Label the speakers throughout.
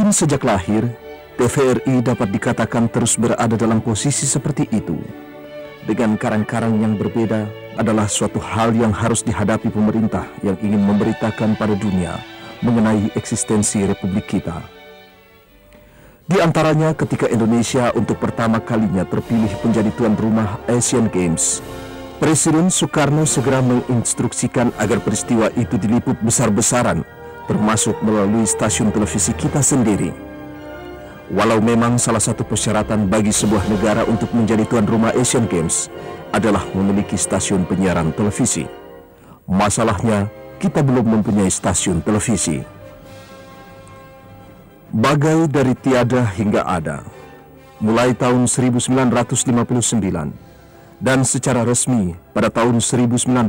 Speaker 1: Bahkan sejak lahir, TVRI dapat dikatakan terus berada dalam posisi seperti itu. Dengan karang-karang yang berbeda adalah suatu hal yang harus dihadapi pemerintah yang ingin memberitakan pada dunia mengenai eksistensi Republik kita. Di antaranya ketika Indonesia untuk pertama kalinya terpilih menjadi tuan rumah Asian Games, Presiden Soekarno segera menginstruksikan agar peristiwa itu diliput besar-besaran, termasuk melalui stasiun televisi kita sendiri. Walau memang salah satu persyaratan bagi sebuah negara untuk menjadi tuan rumah Asian Games adalah memiliki stasiun penyiaran televisi. Masalahnya, kita belum mempunyai stasiun televisi. Bagai dari tiada hingga ada, mulai tahun 1959 dan secara resmi pada tahun 1961,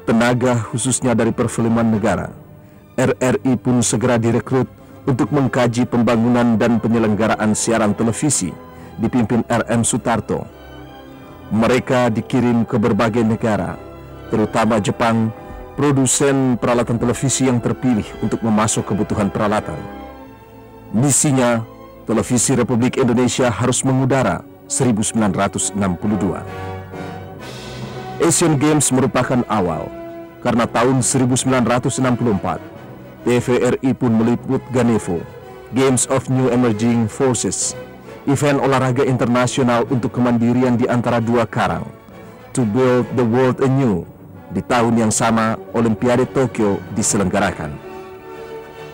Speaker 1: tenaga khususnya dari perfilman negara, RRI pun segera direkrut untuk mengkaji pembangunan dan penyelenggaraan siaran televisi dipimpin RM Sutarto. Mereka dikirim ke berbagai negara, terutama Jepang, produsen peralatan televisi yang terpilih untuk memasok kebutuhan peralatan. Misinya, televisi Republik Indonesia harus mengudara 1962. Asian Games merupakan awal, karena tahun 1964, TVRI pun meliput Ganevo, Games of New Emerging Forces, event olahraga internasional untuk kemandirian di antara dua karang, to build the world anew. Di tahun yang sama, Olimpiade Tokyo diselenggarakan.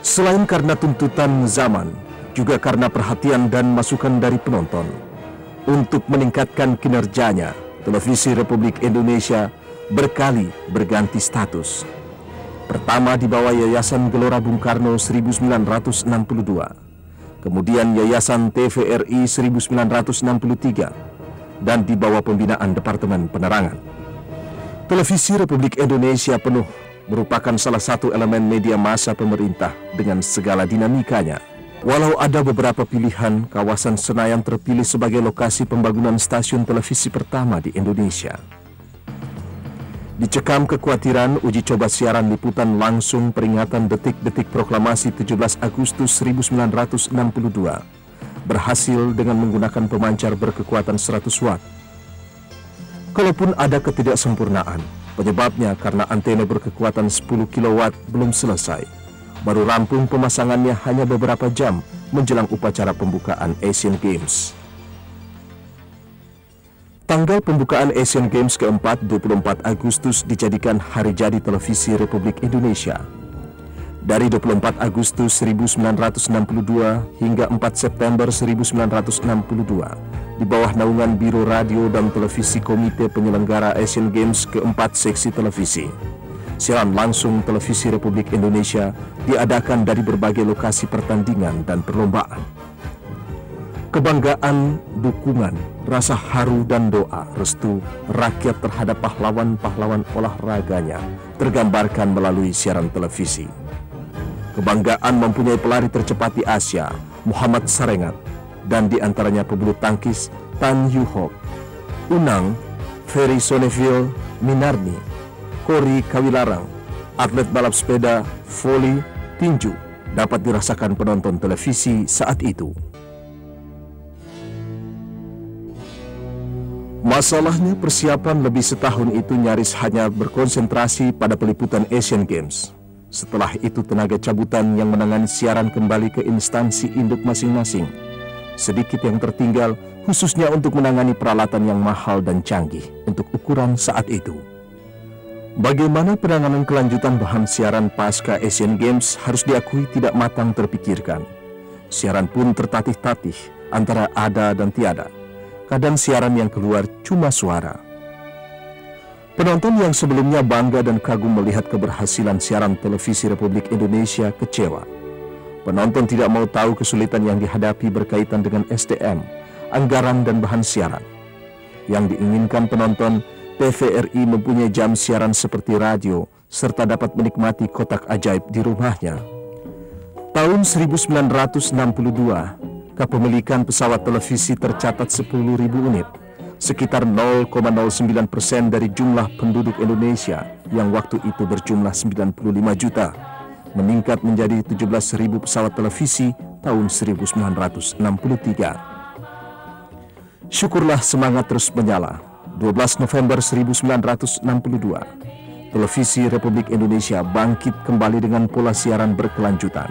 Speaker 1: Selain karena tuntutan zaman, juga karena perhatian dan masukan dari penonton, untuk meningkatkan kinerjanya, televisi Republik Indonesia berkali berganti status. Pertama di bawah Yayasan Gelora Bung Karno 1962, kemudian Yayasan TVRI 1963, dan di bawah pembinaan Departemen Penerangan. Televisi Republik Indonesia penuh merupakan salah satu elemen media massa pemerintah dengan segala dinamikanya. Walau ada beberapa pilihan, kawasan Senayan terpilih sebagai lokasi pembangunan stasiun televisi pertama di Indonesia. Dicekam kekhawatiran uji coba siaran liputan langsung peringatan detik-detik proklamasi 17 Agustus 1962 berhasil dengan menggunakan pemancar berkekuatan 100 watt. Kalaupun ada ketidaksempurnaan, penyebabnya karena antena berkekuatan 10 kW belum selesai. Baru rampung pemasangannya hanya beberapa jam menjelang upacara pembukaan Asian Games. Tanggal pembukaan Asian Games keempat, 24 Agustus, dijadikan hari jadi televisi Republik Indonesia. Dari 24 Agustus 1962 hingga 4 September 1962, di bawah naungan Biro Radio dan Televisi Komite Penyelenggara Asian Games keempat Seksi Televisi, siaran langsung televisi Republik Indonesia diadakan dari berbagai lokasi pertandingan dan perlombaan. Kebanggaan, dukungan, rasa haru dan doa restu rakyat terhadap pahlawan-pahlawan olahraganya tergambarkan melalui siaran televisi. Kebanggaan mempunyai pelari tercepat di Asia, Muhammad Sarengat, dan di antaranya pebulu tangkis Tan Yu Hok, Unang, Ferry Soneville Minarni, Kori Kawilarang, atlet balap sepeda, voli, tinju, dapat dirasakan penonton televisi saat itu. Masalahnya persiapan lebih setahun itu nyaris hanya berkonsentrasi pada peliputan Asian Games. Setelah itu tenaga cabutan yang menangani siaran kembali ke instansi induk masing-masing. Sedikit yang tertinggal khususnya untuk menangani peralatan yang mahal dan canggih untuk ukuran saat itu. Bagaimana penanganan kelanjutan bahan siaran pasca Asian Games harus diakui tidak matang terpikirkan. Siaran pun tertatih-tatih antara ada dan tiada. Kadang siaran yang keluar cuma suara. Penonton yang sebelumnya bangga dan kagum melihat keberhasilan siaran televisi Republik Indonesia kecewa. Penonton tidak mau tahu kesulitan yang dihadapi berkaitan dengan SDM, anggaran dan bahan siaran. Yang diinginkan penonton, TVRI mempunyai jam siaran seperti radio, serta dapat menikmati kotak ajaib di rumahnya. Tahun 1962, kepemilikan pesawat televisi tercatat 10.000 unit, sekitar 0,09% dari jumlah penduduk Indonesia yang waktu itu berjumlah 95 juta. meningkat menjadi 17.000 pesawat televisi tahun 1963. Syukurlah semangat terus menyala. 12 November 1962, Televisi Republik Indonesia bangkit kembali dengan pola siaran berkelanjutan.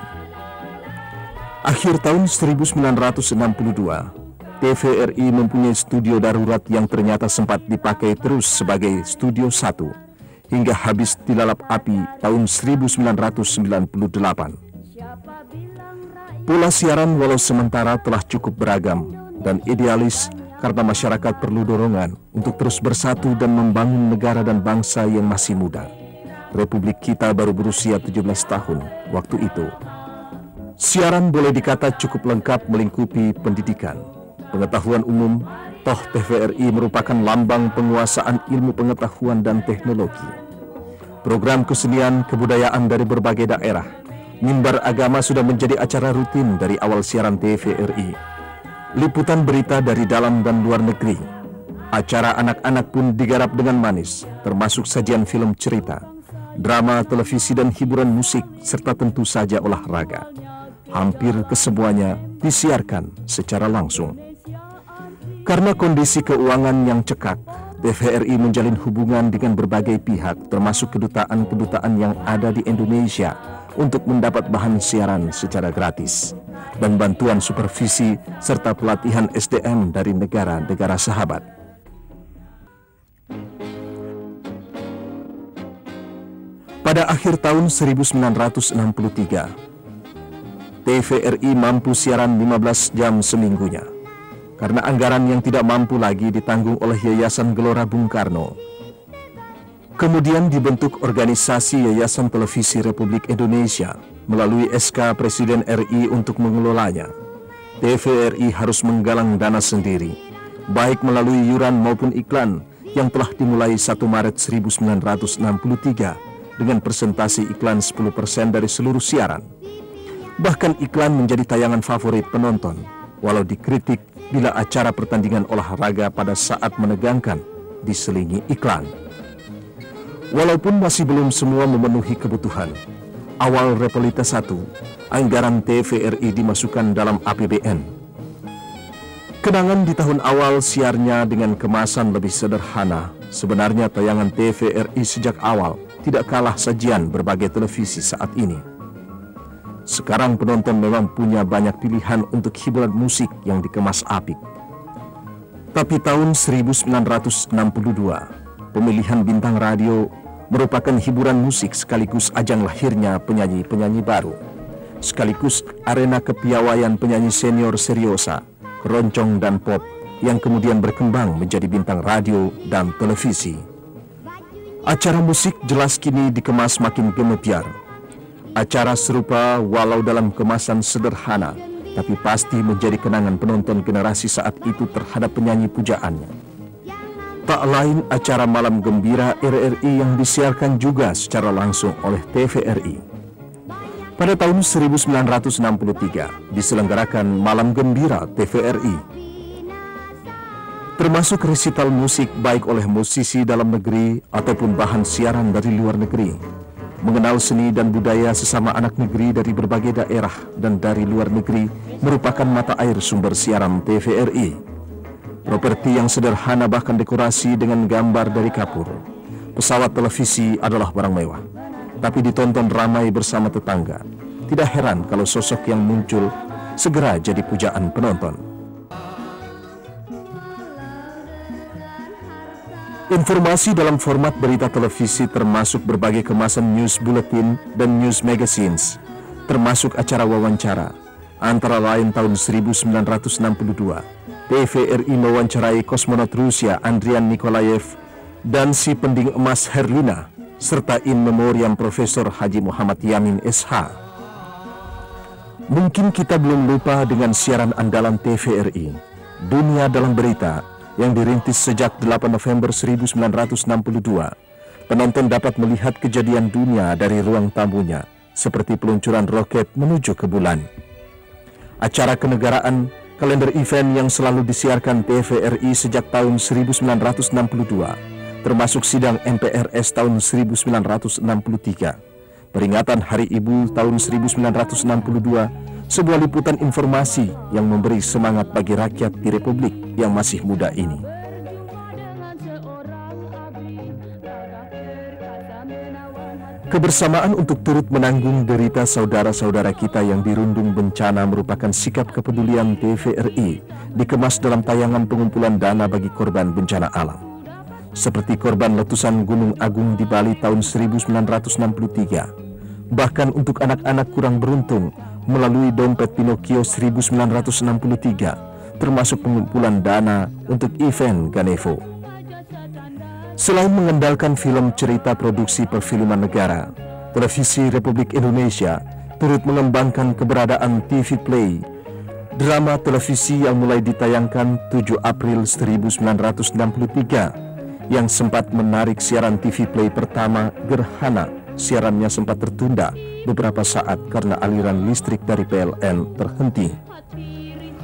Speaker 1: Akhir tahun 1962, TVRI mempunyai studio darurat yang ternyata sempat dipakai terus sebagai Studio 1 hingga habis dilalap api tahun 1998. Pola siaran walau sementara telah cukup beragam dan idealis karena masyarakat perlu dorongan untuk terus bersatu dan membangun negara dan bangsa yang masih muda. Republik kita baru berusia 17 tahun waktu itu. Siaran boleh dikata cukup lengkap melingkupi pendidikan, pengetahuan umum, toh TVRI merupakan lambang penguasaan ilmu pengetahuan dan teknologi. Program kesenian kebudayaan dari berbagai daerah, mimbar agama sudah menjadi acara rutin dari awal siaran TVRI. Liputan berita dari dalam dan luar negeri. Acara anak-anak pun digarap dengan manis, termasuk sajian film cerita, drama, televisi dan hiburan musik, serta tentu saja olahraga. Hampir kesemuanya disiarkan secara langsung. Karena kondisi keuangan yang cekak, TVRI menjalin hubungan dengan berbagai pihak, termasuk kedutaan-kedutaan yang ada di Indonesia, untuk mendapat bahan siaran secara gratis dan bantuan supervisi serta pelatihan SDM dari negara-negara sahabat. Pada akhir tahun 1963, TVRI mampu siaran 15 jam seminggunya karena anggaran yang tidak mampu lagi ditanggung oleh Yayasan Gelora Bung Karno. Kemudian dibentuk organisasi Yayasan Televisi Republik Indonesia melalui SK Presiden RI untuk mengelolanya. TVRI harus menggalang dana sendiri, baik melalui iuran maupun iklan yang telah dimulai 1 Maret 1963 dengan persentase iklan 10% dari seluruh siaran. Bahkan iklan menjadi tayangan favorit penonton, walau dikritik bila acara pertandingan olahraga pada saat menegangkan diselingi iklan. Walaupun masih belum semua memenuhi kebutuhan, awal Repelita 1, anggaran TVRI dimasukkan dalam APBN. Kenangan di tahun awal siarnya dengan kemasan lebih sederhana, sebenarnya tayangan TVRI sejak awal tidak kalah sajian berbagai televisi saat ini. Sekarang penonton memang punya banyak pilihan untuk hiburan musik yang dikemas apik. Tapi tahun 1962, pemilihan bintang radio merupakan hiburan musik sekaligus ajang lahirnya penyanyi-penyanyi baru, sekaligus arena kepiawaian penyanyi senior seriosa, keroncong dan pop yang kemudian berkembang menjadi bintang radio dan televisi. Acara musik jelas kini dikemas makin gemebyar. Acara serupa walau dalam kemasan sederhana, tapi pasti menjadi kenangan penonton generasi saat itu terhadap penyanyi pujaannya. Tak lain acara Malam Gembira RRI yang disiarkan juga secara langsung oleh TVRI. Pada tahun 1963 diselenggarakan Malam Gembira TVRI. Termasuk resital musik baik oleh musisi dalam negeri ataupun bahan siaran dari luar negeri. Mengenal seni dan budaya sesama anak negeri dari berbagai daerah dan dari luar negeri merupakan mata air sumber siaran TVRI. Properti yang sederhana bahkan dekorasi dengan gambar dari kapur. Pesawat televisi adalah barang mewah, tapi ditonton ramai bersama tetangga. Tidak heran kalau sosok yang muncul segera jadi pujaan penonton. Informasi dalam format berita televisi termasuk berbagai kemasan news bulletin dan news magazines, termasuk acara wawancara. Antara lain tahun 1962, TVRI mewawancarai kosmonot Rusia Andrian Nikolaev dan si pending emas Herlina, serta in memoriam Profesor Haji Muhammad Yamin SH. Mungkin kita belum lupa dengan siaran andalan TVRI, Dunia Dalam Berita, yang dirintis sejak 8 November 1962. Penonton dapat melihat kejadian dunia dari ruang tamunya, seperti peluncuran roket menuju ke bulan. Acara kenegaraan, kalender event yang selalu disiarkan TVRI sejak tahun 1962, termasuk sidang MPRS tahun 1963, peringatan Hari Ibu tahun 1962, sebuah liputan informasi yang memberi semangat bagi rakyat di Republik yang masih muda ini. Kebersamaan untuk turut menanggung derita saudara-saudara kita yang dirundung bencana merupakan sikap kepedulian TVRI dikemas dalam tayangan pengumpulan dana bagi korban bencana alam. Seperti korban letusan Gunung Agung di Bali tahun 1963. Bahkan untuk anak-anak kurang beruntung melalui dompet Pinocchio 1963, termasuk pengumpulan dana untuk event Ganevo. Selain mengandalkan film cerita produksi perfilman negara, Televisi Republik Indonesia turut mengembangkan keberadaan TV Play, drama televisi yang mulai ditayangkan 7 April 1963, yang sempat menarik siaran TV Play pertama Gerhana. Siarannya sempat tertunda beberapa saat karena aliran listrik dari PLN terhenti.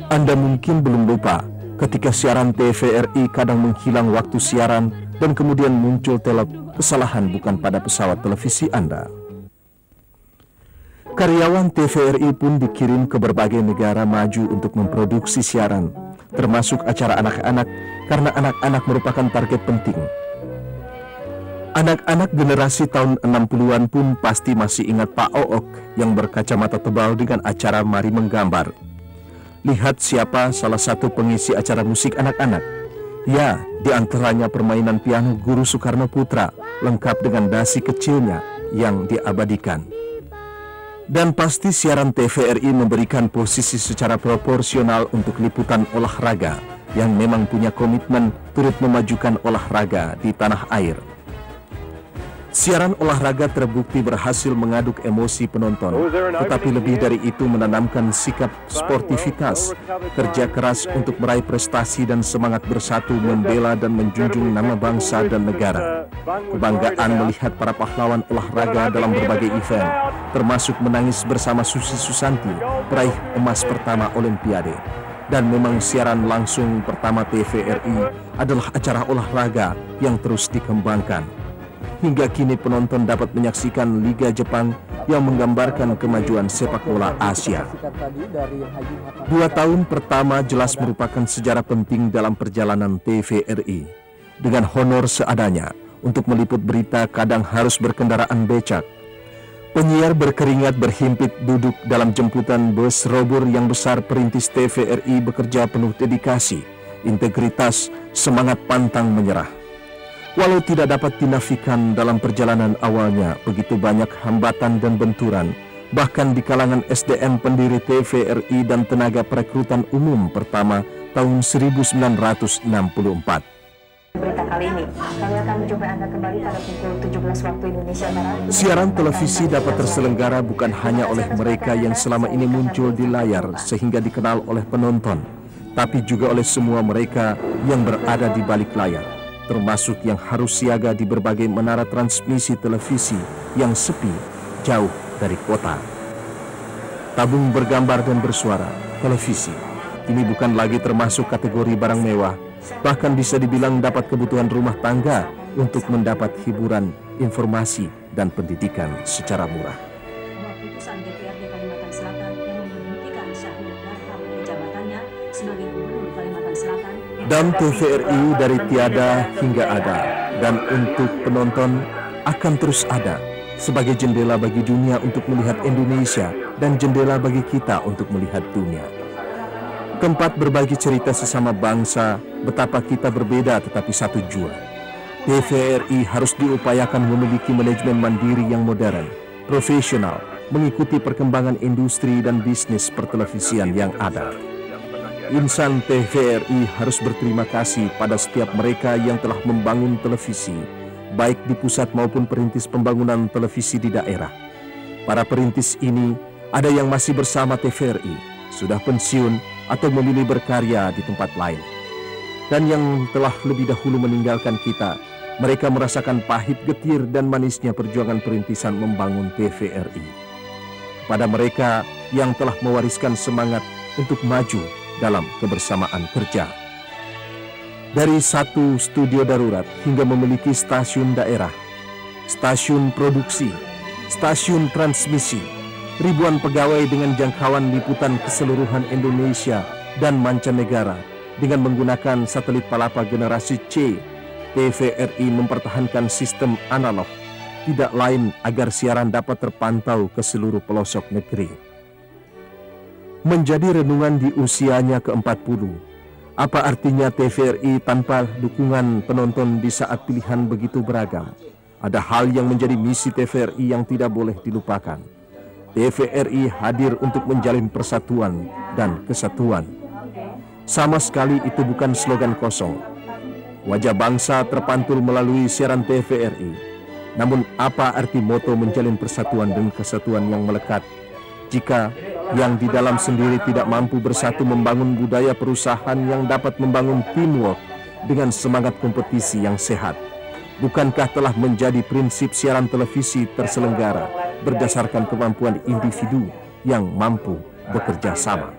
Speaker 1: Anda mungkin belum lupa ketika siaran TVRI kadang menghilang waktu siaran dan kemudian muncul kesalahan bukan pada pesawat televisi Anda. Karyawan TVRI pun dikirim ke berbagai negara maju untuk memproduksi siaran, termasuk acara anak-anak, karena anak-anak merupakan target penting. Anak-anak generasi tahun 60-an pun pasti masih ingat Pak Ook yang berkacamata tebal dengan acara Mari Menggambar. Lihat siapa salah satu pengisi acara musik anak-anak. Ya, di antaranya permainan piano Guru Soekarno Putra, lengkap dengan dasi kecilnya yang diabadikan. Dan pasti siaran TVRI memberikan posisi secara proporsional untuk liputan olahraga yang memang punya komitmen turut memajukan olahraga di tanah air. Siaran olahraga terbukti berhasil mengaduk emosi penonton, tetapi lebih dari itu menanamkan sikap sportivitas, kerja keras untuk meraih prestasi dan semangat bersatu membela dan menjunjung nama bangsa dan negara. Kebanggaan melihat para pahlawan olahraga dalam berbagai event, termasuk menangis bersama Susi Susanti, peraih emas pertama Olimpiade. Dan memang siaran langsung pertama TVRI adalah acara olahraga yang terus dikembangkan. Hingga kini penonton dapat menyaksikan Liga Jepang yang menggambarkan kemajuan sepak bola Asia. 2 tahun pertama jelas merupakan sejarah penting dalam perjalanan TVRI. Dengan honor seadanya, untuk meliput berita kadang harus berkendaraan becak. Penyiar berkeringat berhimpit duduk dalam jemputan bus robur yang besar. Perintis TVRI bekerja penuh dedikasi, integritas, semangat pantang menyerah. Walau tidak dapat dinafikan dalam perjalanan awalnya begitu banyak hambatan dan benturan, bahkan di kalangan SDM pendiri TVRI dan tenaga perekrutan umum pertama tahun 1964.
Speaker 2: Berita kali ini, kami akan mencoba Anda kembali pada pukul 17 waktu Indonesia Barat.
Speaker 1: Siaran televisi dapat terselenggara bukan hanya oleh mereka yang selama ini muncul di layar sehingga dikenal oleh penonton, tapi juga oleh semua mereka yang berada di balik layar, termasuk yang harus siaga di berbagai menara transmisi televisi yang sepi, jauh dari kota. Tabung bergambar dan bersuara, televisi, kini bukan lagi termasuk kategori barang mewah, bahkan bisa dibilang dapat kebutuhan rumah tangga untuk mendapat hiburan, informasi, dan pendidikan secara murah.
Speaker 2: Keputusan DPRD Kalimantan Selatan yang memberhentikan Syahrul Barham dari jabatannya sebagai Gubernur Kalimantan Selatan.
Speaker 1: Dan TVRI dari tiada hingga ada, dan untuk penonton akan terus ada sebagai jendela bagi dunia untuk melihat Indonesia dan jendela bagi kita untuk melihat dunia. Tempat berbagi cerita sesama bangsa, betapa kita berbeda tetapi satu jua. TVRI harus diupayakan memiliki manajemen mandiri yang modern, profesional, mengikuti perkembangan industri dan bisnis pertelevisian yang ada. Insan TVRI harus berterima kasih pada setiap mereka yang telah membangun televisi, baik di pusat maupun perintis pembangunan televisi di daerah. Para perintis ini ada yang masih bersama TVRI, sudah pensiun atau memilih berkarya di tempat lain. Dan yang telah lebih dahulu meninggalkan kita, mereka merasakan pahit getir dan manisnya perjuangan perintisan membangun TVRI. Pada mereka yang telah mewariskan semangat untuk maju dalam kebersamaan kerja. Dari satu studio darurat hingga memiliki stasiun daerah, stasiun produksi, stasiun transmisi, ribuan pegawai dengan jangkauan liputan keseluruhan Indonesia dan mancanegara dengan menggunakan satelit Palapa generasi C. TVRI mempertahankan sistem analog, tidak lain agar siaran dapat terpantau ke seluruh pelosok negeri. Menjadi renungan di usianya ke-40, apa artinya TVRI tanpa dukungan penonton di saat pilihan begitu beragam? Ada hal yang menjadi misi TVRI yang tidak boleh dilupakan. TVRI hadir untuk menjalin persatuan dan kesatuan. Sama sekali itu bukan slogan kosong. Wajah bangsa terpantul melalui siaran TVRI. Namun apa arti moto menjalin persatuan dan kesatuan yang melekat jika yang di dalam sendiri tidak mampu bersatu membangun budaya perusahaan yang dapat membangun teamwork dengan semangat kompetisi yang sehat? Bukankah telah menjadi prinsip siaran televisi terselenggara berdasarkan kemampuan individu yang mampu bekerja sama?